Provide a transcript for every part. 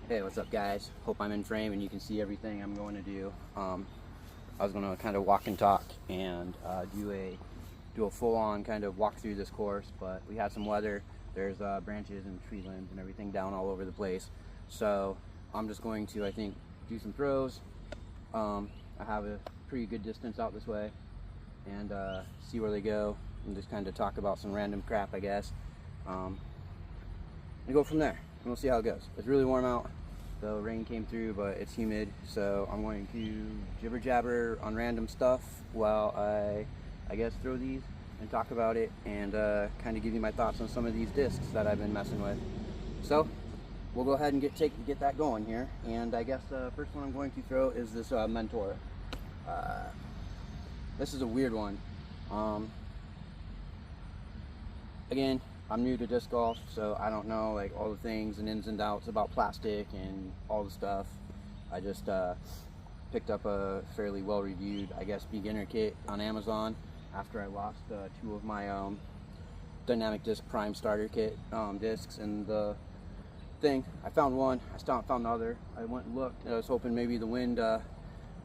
Hey, what's up guys? Hope I'm in frame and you can see everything I'm going to do. I was going to kind of walk and talk and do a full-on kind of walk through this course, but we had some weather. There's branches and tree limbs and everything down all over the place. So I'm just going to, I think, do some throws. I have a pretty good distance out this way and see where they go and just kind of talk about some random crap, I guess. And go from there. We'll see how it goes. It's really warm out. The rain came through, but it's humid, so I'm going to jibber jabber on random stuff while I guess throw these and talk about it and kind of give you my thoughts on some of these discs that I've been messing with. So we'll go ahead and get that going here. And I guess the first one I'm going to throw is this Mentor. This is a weird one. Again, I'm new to disc golf, so I don't know like all the things and ins and outs about plastic and all the stuff. I just picked up a fairly well-reviewed, I guess, beginner kit on Amazon after I lost two of my Dynamic Disc Prime Starter Kit discs. And the thing, I found one, I still haven't found the other. I went and looked, and I was hoping maybe the wind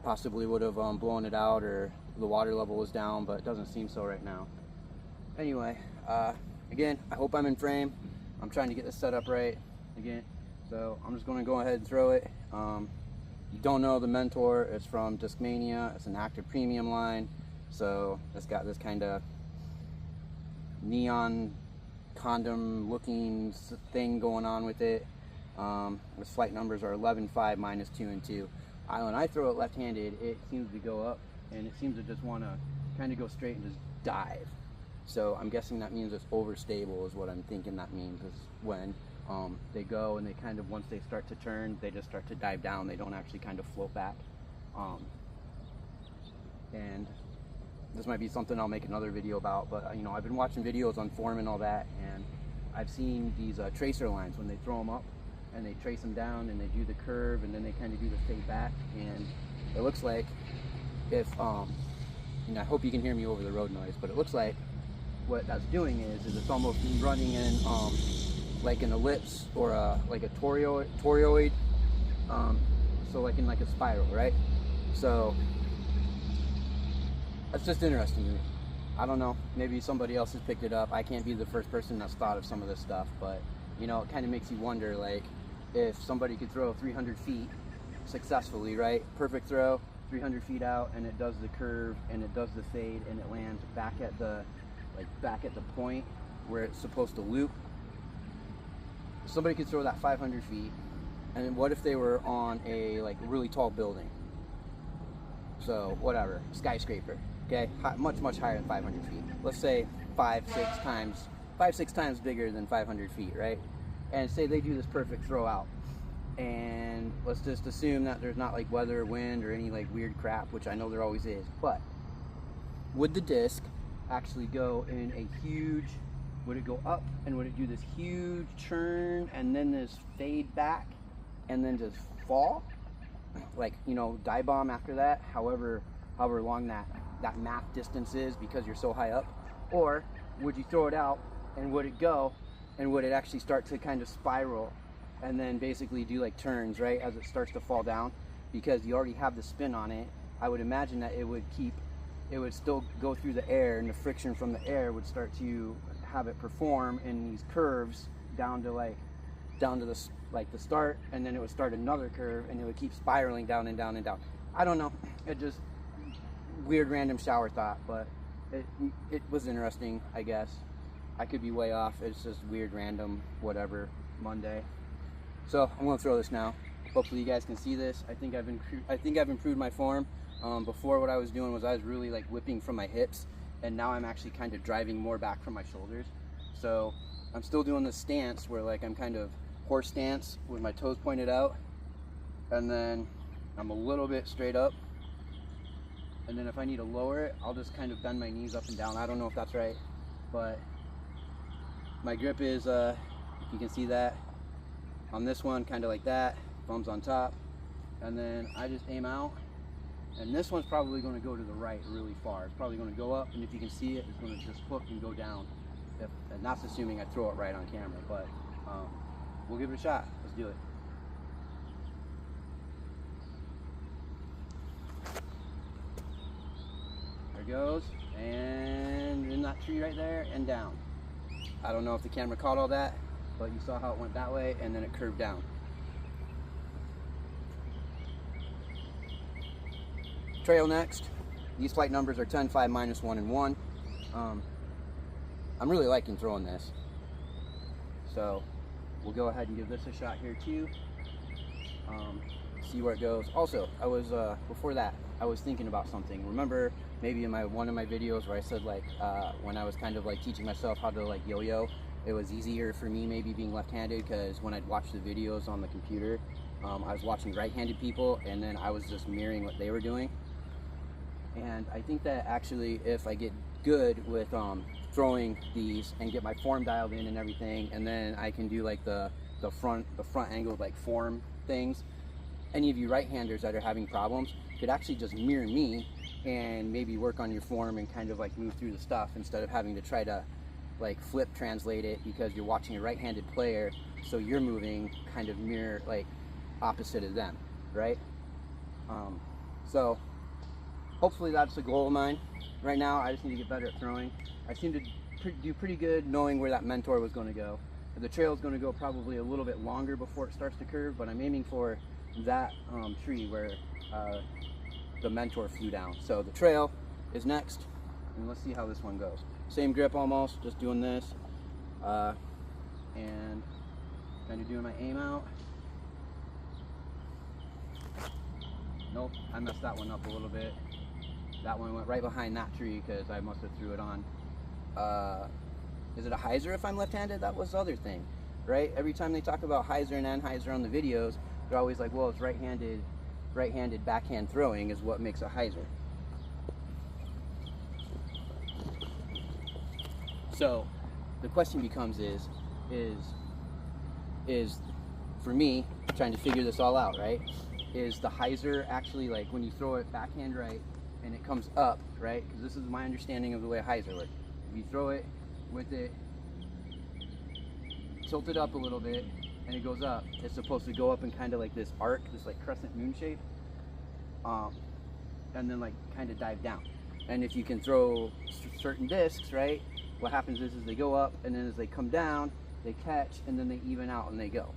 possibly would have blown it out, or the water level was down, but it doesn't seem so right now. Anyway, again, I hope I'm in frame. I'm trying to get this set up right again, so I'm just going to go ahead and throw it. You don't know the Mentor, it's from Discmania. It's an active premium line, so it's got this kind of neon condom looking thing going on with it. The flight numbers are 11.5 minus 2 and 2. When I throw it left-handed, it seems to go up and it seems to just want to kind of go straight and just dive. So I'm guessing that means it's overstable is what I'm thinking that means, is when they go and they kind of, once they start to turn, they just start to dive down. They don't actually kind of float back. And this might be something I'll make another video about, but you know, I've been watching videos on form and all that, and I've seen these tracer lines when they throw them up and they trace them down and they do the curve and then they kind of do the fade back. And it looks like if, and I hope you can hear me over the road noise, but it looks like what that's doing is it's almost running in like an ellipse or like a toroid, so like in like a spiral, right? So that's just interesting to me. I don't know, maybe somebody else has picked it up. I can't be the first person that's thought of some of this stuff, but you know, it kind of makes you wonder, like, if somebody could throw 300 feet successfully, right? Perfect throw, 300 feet out, and it does the curve and it does the fade and it lands back at the point where it's supposed to loop. Somebody could throw that 500 feet, and what if they were on a like really tall building? So whatever, skyscraper, okay, much higher than 500 feet. Let's say 5-6 times bigger than 500 feet, right? And say they do this perfect throw out, and let's just assume that there's not like weather or wind or any like weird crap, which I know there always is, but would the disc actually go in a huge, would it go up and would it do this huge turn and then this fade back and then just fall, like, you know, dive bomb after that, however long that math distance is because you're so high up? Or would you throw it out and would it go and would it actually start to kind of spiral and then basically do like turns, right, as it starts to fall down? Because you already have the spin on it, I would imagine that it would still go through the air, and the friction from the air would start to have it perform in these curves down to the start, and then it would start another curve and it would keep spiraling down and down and down. I don't know, it just weird random shower thought, but it was interesting, I guess. I could be way off. It's just weird random whatever Monday. So I'm gonna throw this now. Hopefully you guys can see this. I think I've improved my form. Before, what I was doing was I was really like whipping from my hips, and now I'm actually kind of driving more back from my shoulders. So I'm still doing this stance where like I'm kind of horse stance with my toes pointed out, and then I'm a little bit straight up, and then if I need to lower it, I'll just kind of bend my knees up and down. I don't know if that's right, but my grip is, if you can see that, on this one kind of like that, thumbs on top, and then I just aim out. And this one's probably going to go to the right really far. It's probably going to go up, and if you can see it, it's going to just hook and go down. And that's assuming I throw it right on camera, but we'll give it a shot. Let's do it. There it goes, and in that tree right there, and down. I don't know if the camera caught all that, but you saw how it went that way, and then it curved down. Trail next. These flight numbers are 10, 5, -1, and 1. I'm really liking throwing this. So we'll go ahead and give this a shot here too. See where it goes. Also, I was before that I was thinking about something. Remember maybe in one of my videos where I said like when I was kind of like teaching myself how to like yo-yo, it was easier for me maybe being left-handed, because when I'd watch the videos on the computer, I was watching right-handed people and then I was just mirroring what they were doing. And I think that actually if I get good with throwing these and get my form dialed in and everything, and then I can do like the front angled like form things, any of you right-handers that are having problems could actually just mirror me and maybe work on your form and kind of like move through the stuff instead of having to try to like flip translate it because you're watching a right-handed player, so you're moving kind of mirror like opposite of them, right? So hopefully that's the goal of mine. Right now I just need to get better at throwing. I seem to do pretty good knowing where that mentor was going to go. The trail is going to go probably a little bit longer before it starts to curve, but I'm aiming for that tree where the mentor flew down. So the trail is next, and let's see how this one goes. Same grip almost, just doing this and kind of doing my aim out. Nope, I messed that one up a little bit. That one went right behind that tree because I must have threw it on. Is it a HYZER if I'm left-handed? That was the other thing, right? Every time they talk about HYZER and anhyzer on the videos, they're always like, well, it's right-handed backhand throwing is what makes a HYZER. So the question becomes is for me trying to figure this all out, right? Is the HYZER actually like when you throw it backhand right and it comes up, right? Because this is my understanding of the way a HYZER works. If you throw it with it tilted up a little bit and it goes up, it's supposed to go up in kind of like this arc, this like crescent moon shape, and then like kind of dive down. And if you can throw certain discs, right, what happens is they go up and then as they come down, they catch and then they even out and they go.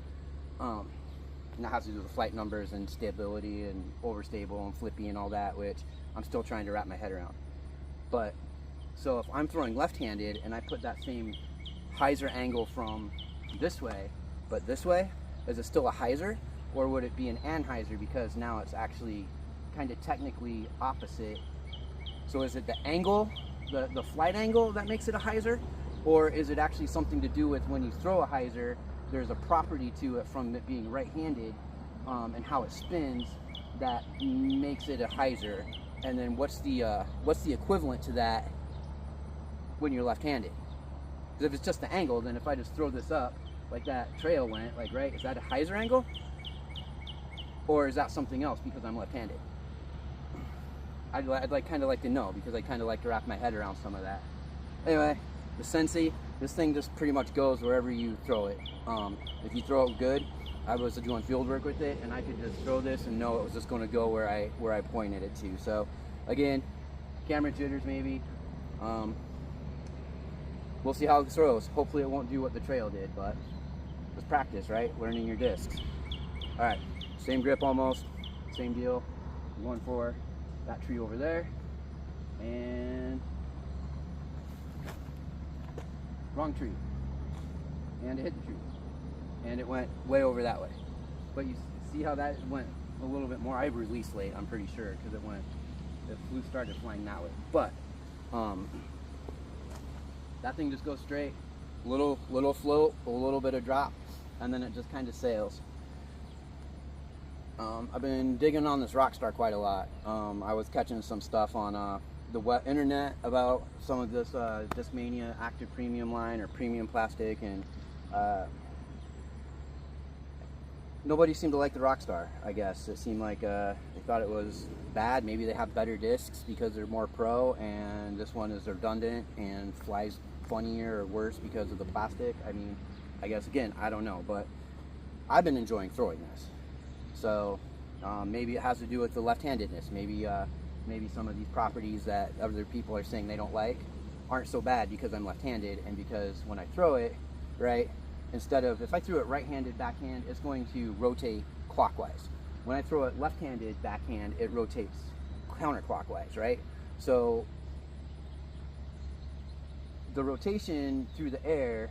And that has to do with flight numbers and stability and overstable and flippy and all that, which I'm still trying to wrap my head around. But so if I'm throwing left-handed and I put that same HYZER angle from this way, but this way, is it still a HYZER, or would it be an anhyzer because now it's actually kind of technically opposite? So is it the angle, the flight angle that makes it a HYZER, or is it actually something to do with when you throw a HYZER, there's a property to it from it being right-handed and how it spins that makes it a HYZER? And then what's the equivalent to that when you're left-handed? Because if it's just the angle, then if I just throw this up like that trail went, like, right, is that a HYZER angle? Or is that something else because I'm left-handed? I'd like kind of like to know, because I kind of like to wrap my head around some of that. Anyway, the Sensei, this thing just pretty much goes wherever you throw it. If you throw it good, I was doing field work with it and I could just throw this and know it was just going to go where I pointed it to. So again, camera jitters maybe. We'll see how it throws. Hopefully it won't do what the trail did, but just practice, right? Learning your discs. All right, same grip almost, same deal. Going for that tree over there, and wrong tree, and it hit the tree, and it went way over that way. But you see how that went a little bit more. I released late, I'm pretty sure, because it started flying that way. But that thing just goes straight, little float, a little bit of drop, and then it just kind of sails. I've been digging on this Rockstar quite a lot. I was catching some stuff on the internet about some of this Discmania active premium line or premium plastic, and nobody seemed to like the Rockstar. I guess it seemed like they thought it was bad. Maybe they have better discs because they're more pro, and this one is redundant and flies funnier or worse because of the plastic. I mean, I guess again, I don't know, but I've been enjoying throwing this. So maybe it has to do with the left-handedness. Maybe maybe some of these properties that other people are saying they don't like aren't so bad because I'm left-handed, and because when I throw it, right, instead of, if I threw it right-handed backhand, it's going to rotate clockwise. When I throw it left-handed backhand, it rotates counterclockwise, right? So the rotation through the air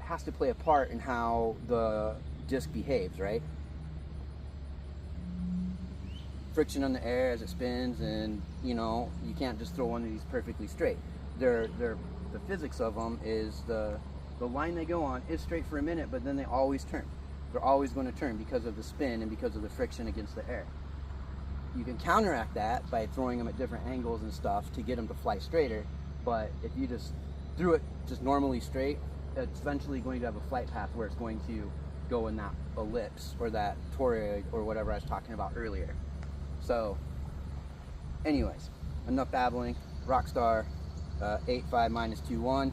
has to play a part in how the disc behaves, right? Friction on the air as it spins, and you know, you can't just throw one of these perfectly straight. The physics of them is the line they go on is straight for a minute, but then they always turn. They're always going to turn because of the spin and because of the friction against the air. You can counteract that by throwing them at different angles and stuff to get them to fly straighter, but if you just threw it just normally straight, it's eventually going to have a flight path where it's going to go in that ellipse or that toroid or whatever I was talking about earlier. So anyways, enough babbling. Rockstar 8.5 minus 2.1.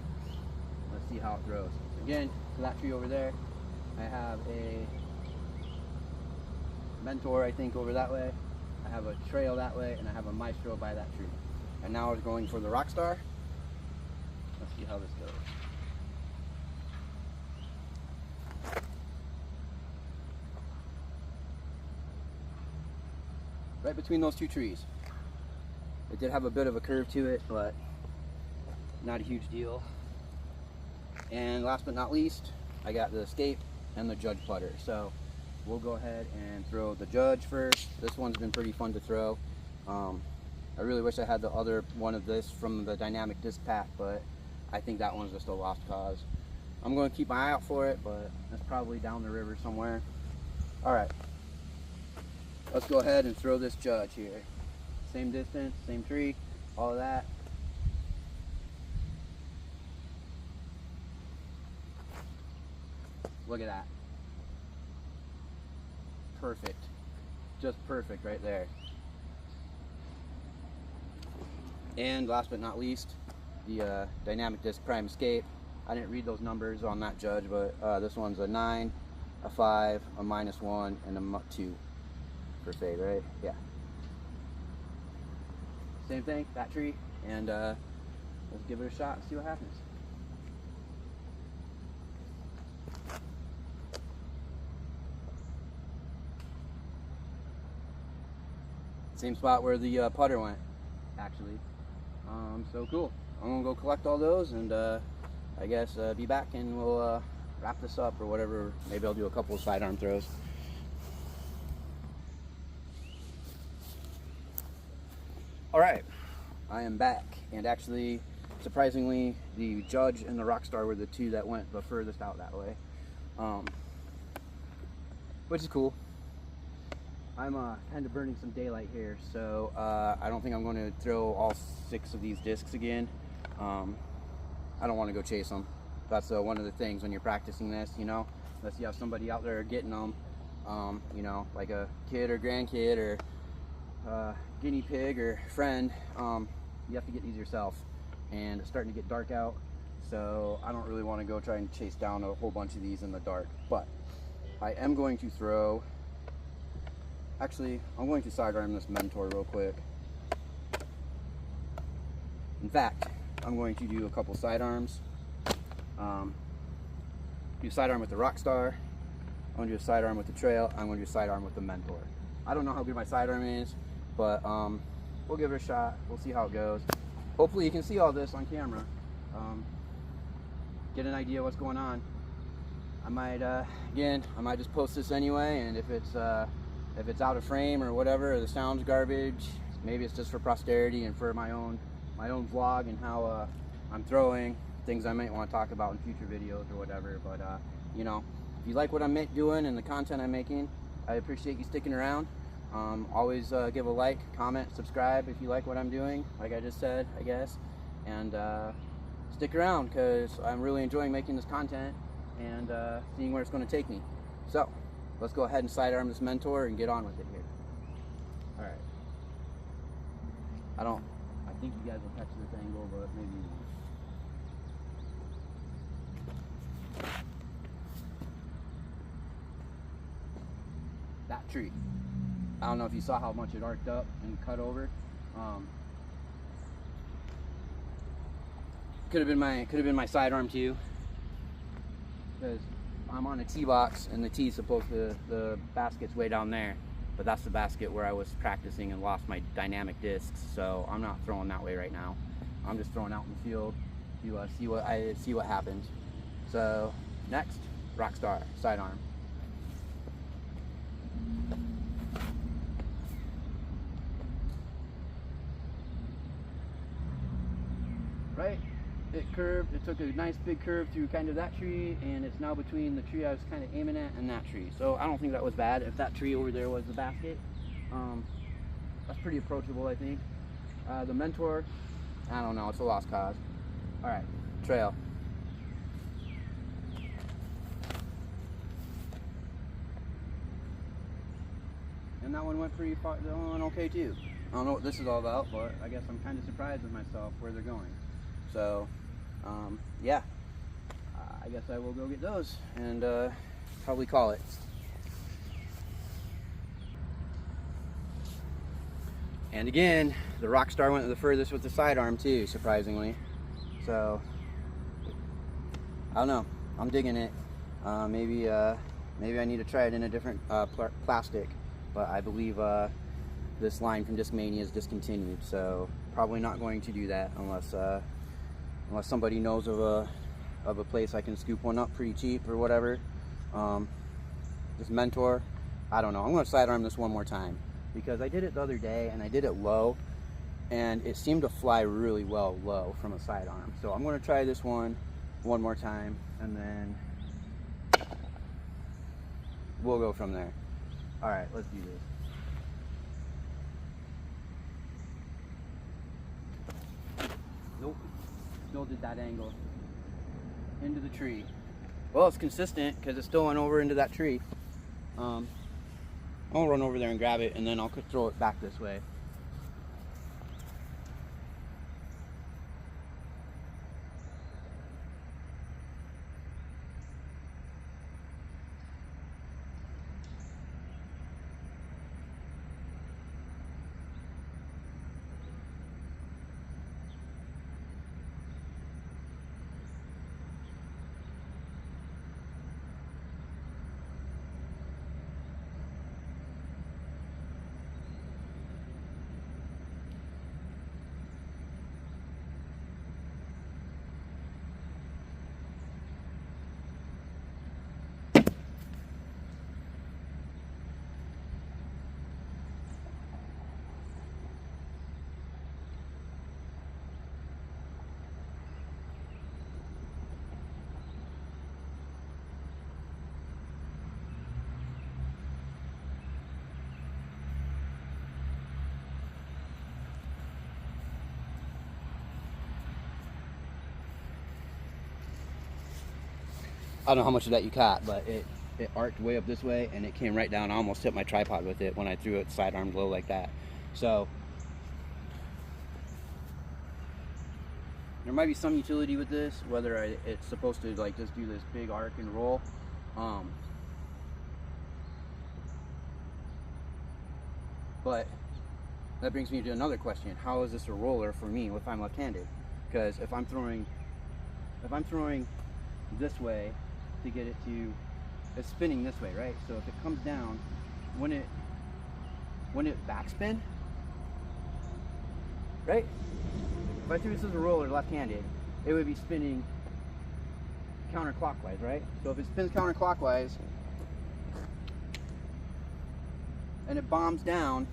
Let's see how it throws. Again, for that tree over there, I have a Mentor, I think, over that way. I have a Trail that way, and I have a Maestro by that tree. And now we're going for the Rockstar. Let's see how this goes. Right between those two trees. It did have a bit of a curve to it, but not a huge deal. And last but not least, I got the Escape and the Judge putter. So we'll go ahead and throw the Judge first. This one's been pretty fun to throw. I really wish I had the other one of this from the Dynamic Disc Pack, but I think that one's just a lost cause. I'm going to keep my eye out for it, but it's probably down the river somewhere. Alright, let's go ahead and throw this Judge here. Same distance, same tree, all of that. Look at that. Perfect. Just perfect right there. And last but not least, the Dynamic Disc Prime Escape. I didn't read those numbers on that Judge, but this one's a 9, a 5, a -1, and a 2 for fade, right? Yeah. Same thing, that tree, and let's give it a shot and see what happens. Same spot where the putter went, actually. So cool. I'm gonna go collect all those, and I guess be back, and we'll wrap this up or whatever. Maybe I'll do a couple of sidearm throws. All right, I am back, and actually, surprisingly, the Judge and the Rockstar were the two that went the furthest out that way, which is cool. I'm kind of burning some daylight here, so I don't think I'm going to throw all 6 of these discs again. I don't want to go chase them. That's one of the things when you're practicing this, you know, unless you have somebody out there getting them, you know, like a kid or grandkid or guinea pig or friend. You have to get these yourself, and it's starting to get dark out, so I don't really want to go try and chase down a whole bunch of these in the dark. But I am going to throw, actually, I'm going to sidearm this Mentor real quick. In fact, I'm going to do a couple sidearms. Do sidearm with the Rockstar. I'm going to do a sidearm with the Trail. I'm going to do a sidearm with the Mentor. I don't know how good my sidearm is, but we'll give it a shot. We'll see how it goes. Hopefully you can see all this on camera. Get an idea what's going on. I might, again, I might just post this anyway, and if it's out of frame or whatever, or the sound's garbage, maybe it's just for posterity and for my own vlog and how I'm throwing, things I might want to talk about in future videos or whatever. But you know, if you like what I'm doing and the content I'm making, I appreciate you sticking around. Always give a like, comment, subscribe if you like what I'm doing, like I just said, I guess. And stick around, because I'm really enjoying making this content and seeing where it's going to take me. So let's go ahead and sidearm this Mentor and get on with it here. All right. I think you guys will catch this angle, but maybe. That tree. I don't know if you saw how much it arced up and cut over. Could have been my sidearm too, because I'm on a tee box and the tee's supposed to, the basket's way down there, but that's the basket where I was practicing and lost my dynamic discs. So I'm not throwing that way right now. I'm just throwing out in the field to see what happens. So next, Rockstar sidearm. Right, it curved, it took a nice big curve through kind of that tree, and it's now between the tree I was kind of aiming at and that tree. So I don't think that was bad. If that tree over there was the basket, that's pretty approachable, I think. The Mentor, I don't know, it's a lost cause. All right, trail. And that one went pretty far, that one went okay too. I don't know what this is all about, but I guess I'm kind of surprised with myself where they're going. So, yeah, I guess I will go get those and probably call it. And again, the Rockstar went the furthest with the sidearm too, surprisingly. So, I don't know, I'm digging it. Maybe I need to try it in a different plastic, but I believe this line from Discmania is discontinued, so probably not going to do that unless somebody knows of a place I can scoop one up pretty cheap or whatever. This Mentor, I don't know. I'm going to sidearm this one more time because I did it the other day and I did it low, and it seemed to fly really well low from a sidearm. So I'm going to try this one more time, and then we'll go from there. All right, let's do this. Nope, still did that angle into the tree. Well, it's consistent because it still went over into that tree. I'll run over there and grab it, and then I'll throw it back this way. I don't know how much of that you caught, but it arced way up this way and it came right down. I almost hit my tripod with it when I threw it sidearm low like that. So there might be some utility with this, whether it's supposed to like just do this big arc and roll. But that brings me to another question. How is this a roller for me if I'm left-handed? Because if I'm throwing this way to get it to, it's spinning this way, right? So if it comes down, when it backspin, right? If I threw this as a roller left-handed, it would be spinning counterclockwise, right? So if it spins counterclockwise and it bombs down,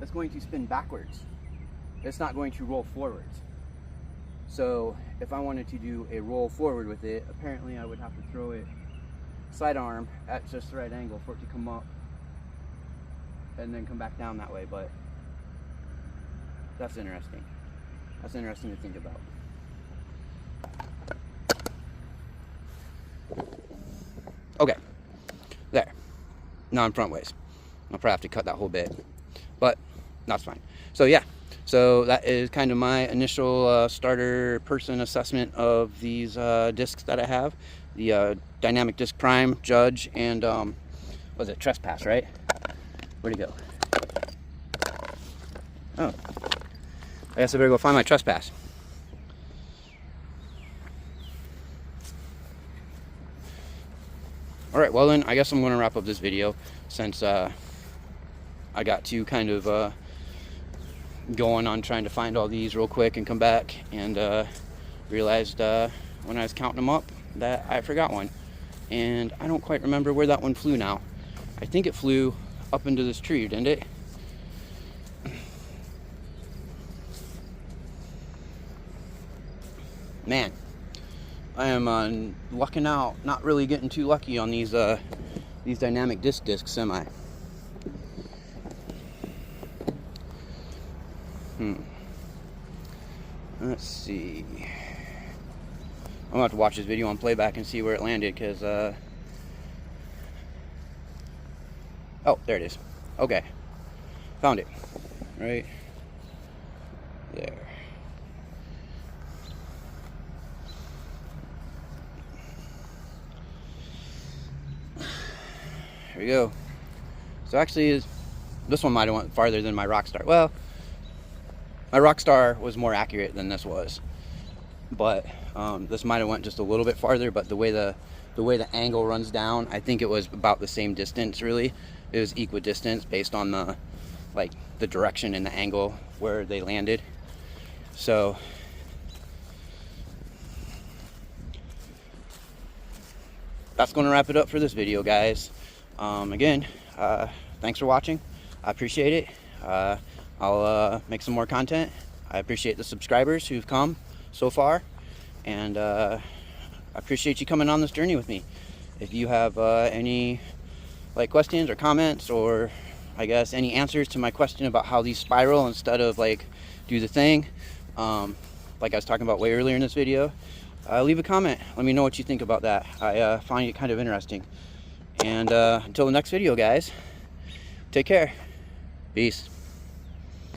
it's going to spin backwards. It's not going to roll forwards. So if I wanted to do a roll forward with it, apparently I would have to throw it sidearm at just the right angle for it to come up and then come back down that way. But that's interesting. That's interesting to think about. Okay, there. Now I'm front ways. I'll probably have to cut that whole bit, but that's fine. So yeah. So that is kind of my initial starter person assessment of these discs that I have. The Dynamic Disc Prime, Judge, and was it Trespass, right? Where'd he go? Oh. I guess I better go find my trespass. Alright, well then, I guess I'm going to wrap up this video since I got to kind of going on trying to find all these real quick and come back and realized when I was counting them up that I forgot one. And I don't quite remember where that one flew now. I think it flew up into this tree, didn't it? Man, I am lucking out, not really getting too lucky on these dynamic discs, am I? Let's see. I'm gonna have to watch this video on playback and see where it landed, because oh, there it is. Okay, found it right there. Here we go. So actually, this one might have went farther than my Rockstar. Well, my Rockstar was more accurate than this was, but this might have went just a little bit farther. But the way the angle runs down, I think it was about the same distance. Really, it was equidistant based on the direction and the angle where they landed. So that's going to wrap it up for this video, guys. Again, thanks for watching. I appreciate it. I'll make some more content. I appreciate the subscribers who've come so far, and I appreciate you coming on this journey with me. If you have any questions or comments, or I guess any answers to my question about how these spiral instead of do the thing, like I was talking about way earlier in this video, leave a comment. Let me know what you think about that. I find it kind of interesting. And until the next video, guys, take care. Peace.